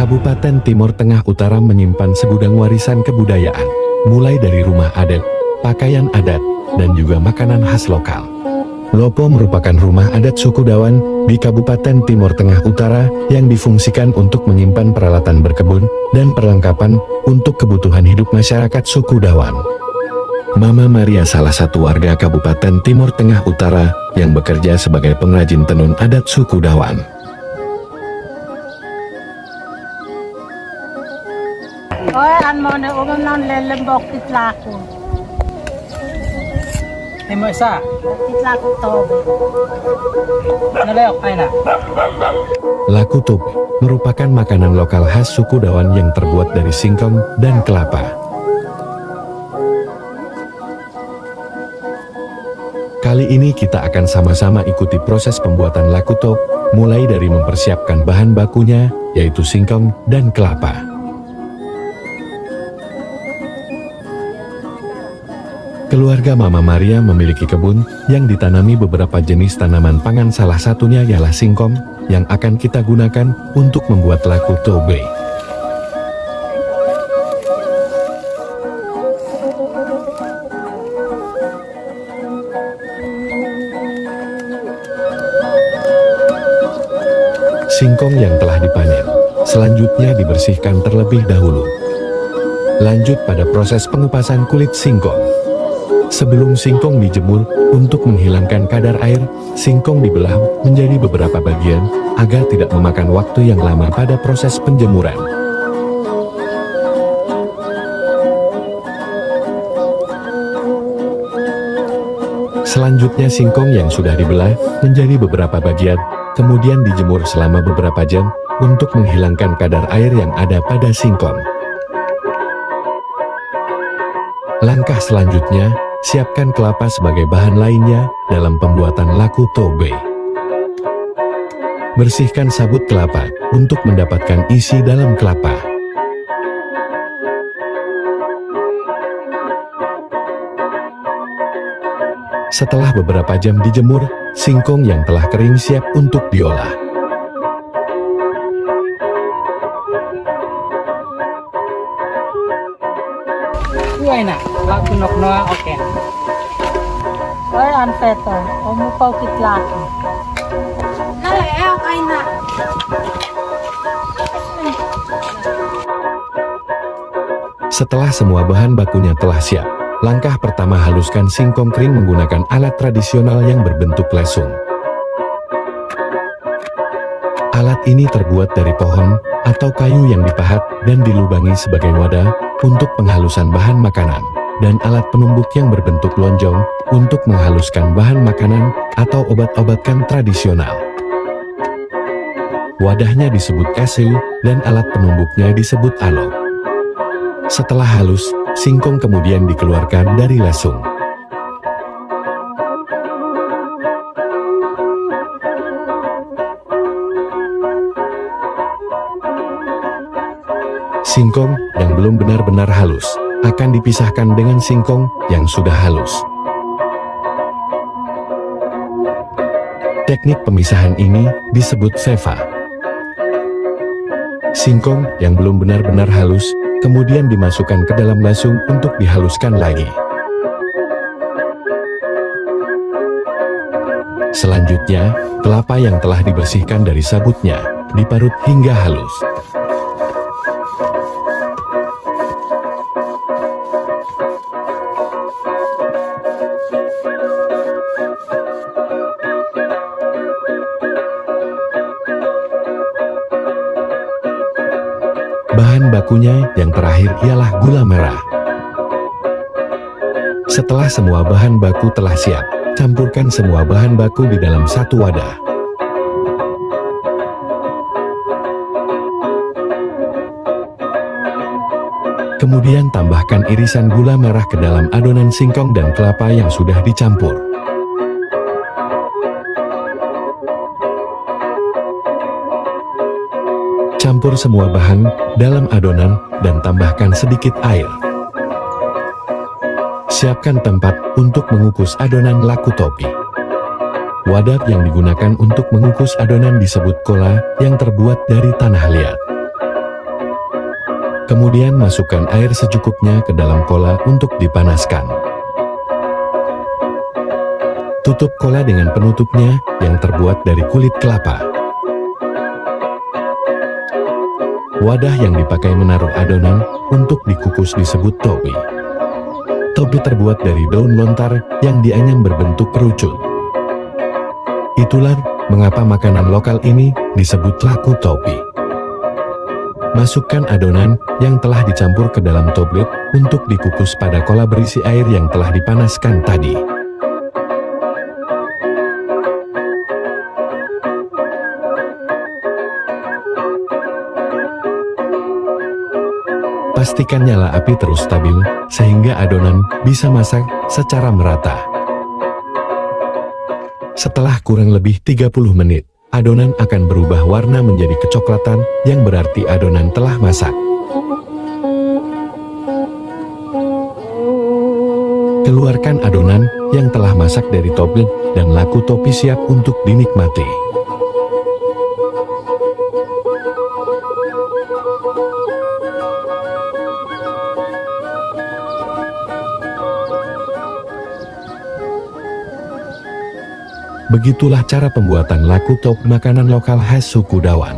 Kabupaten Timur Tengah Utara menyimpan segudang warisan kebudayaan, mulai dari rumah adat, pakaian adat, dan juga makanan khas lokal. Lopo merupakan rumah adat suku Dawan di Kabupaten Timur Tengah Utara yang difungsikan untuk menyimpan peralatan berkebun dan perlengkapan untuk kebutuhan hidup masyarakat suku Dawan. Mama Maria salah satu warga Kabupaten Timur Tengah Utara yang bekerja sebagai pengrajin tenun adat suku Dawan. An mo na umam nang lelembok titlako. Imo isa. Titlako tobe. Naleyok ay na. Laku tobe merupakan makanan lokal khas suku Dawan yang terbuat dari singkong dan kelapa. Kali ini kita akan sama-sama ikuti proses pembuatan laku tobe, mulai dari mempersiapkan bahan bakunya, yaitu singkong dan kelapa. Keluarga Mama Maria memiliki kebun yang ditanami beberapa jenis tanaman pangan, salah satunya ialah singkong yang akan kita gunakan untuk membuat laku tobe. Singkong yang telah dipanen selanjutnya dibersihkan terlebih dahulu. Lanjut pada proses pengupasan kulit singkong. Sebelum singkong dijemur, untuk menghilangkan kadar air, singkong dibelah menjadi beberapa bagian, agar tidak memakan waktu yang lama pada proses penjemuran. Selanjutnya singkong yang sudah dibelah menjadi beberapa bagian, kemudian dijemur selama beberapa jam, untuk menghilangkan kadar air yang ada pada singkong. Langkah selanjutnya, siapkan kelapa sebagai bahan lainnya dalam pembuatan laku tobe. Bersihkan sabut kelapa untuk mendapatkan isi dalam kelapa. Setelah beberapa jam dijemur, singkong yang telah kering siap untuk diolah. Ay na. Laku nok noa oke. An peto, umupau titlako. Naleyok ay na. Setelah semua bahan bakunya telah siap, langkah pertama haluskan singkong kering menggunakan alat tradisional yang berbentuk lesung. Alat ini terbuat dari pohon atau kayu yang dipahat dan dilubangi sebagai wadah untuk penghalusan bahan makanan, dan alat penumbuk yang berbentuk lonjong untuk menghaluskan bahan makanan atau obat-obatan tradisional. Wadahnya disebut esu dan alat penumbuknya disebut alo. Setelah halus, singkong kemudian dikeluarkan dari lesung. Singkong yang belum benar-benar halus akan dipisahkan dengan singkong yang sudah halus. Teknik pemisahan ini disebut seva. Singkong yang belum benar-benar halus kemudian dimasukkan ke dalam lesung untuk dihaluskan lagi. Selanjutnya, kelapa yang telah dibersihkan dari sabutnya diparut hingga halus. Bahan bakunya yang terakhir ialah gula merah. Setelah semua bahan baku telah siap, campurkan semua bahan baku di dalam satu wadah. Kemudian tambahkan irisan gula merah ke dalam adonan singkong dan kelapa yang sudah dicampur. Campur semua bahan dalam adonan dan tambahkan sedikit air. Siapkan tempat untuk mengukus adonan laku tobe. Wadah yang digunakan untuk mengukus adonan disebut kola yang terbuat dari tanah liat. Kemudian masukkan air secukupnya ke dalam kola untuk dipanaskan. Tutup kola dengan penutupnya yang terbuat dari kulit kelapa. Wadah yang dipakai menaruh adonan untuk dikukus disebut topi. Topi terbuat dari daun lontar yang dianyam berbentuk kerucut. Itulah mengapa makanan lokal ini disebut laku topi. Masukkan adonan yang telah dicampur ke dalam toplet untuk dikukus pada kola berisi air yang telah dipanaskan tadi. Pastikan nyala api terus stabil sehingga adonan bisa masak secara merata. Setelah kurang lebih 30 menit, adonan akan berubah warna menjadi kecoklatan yang berarti adonan telah masak. Keluarkan adonan yang telah masak dari toplet dan laku topi siap untuk dinikmati. Begitulah cara pembuatan laku top, makanan lokal khas suku Dawan.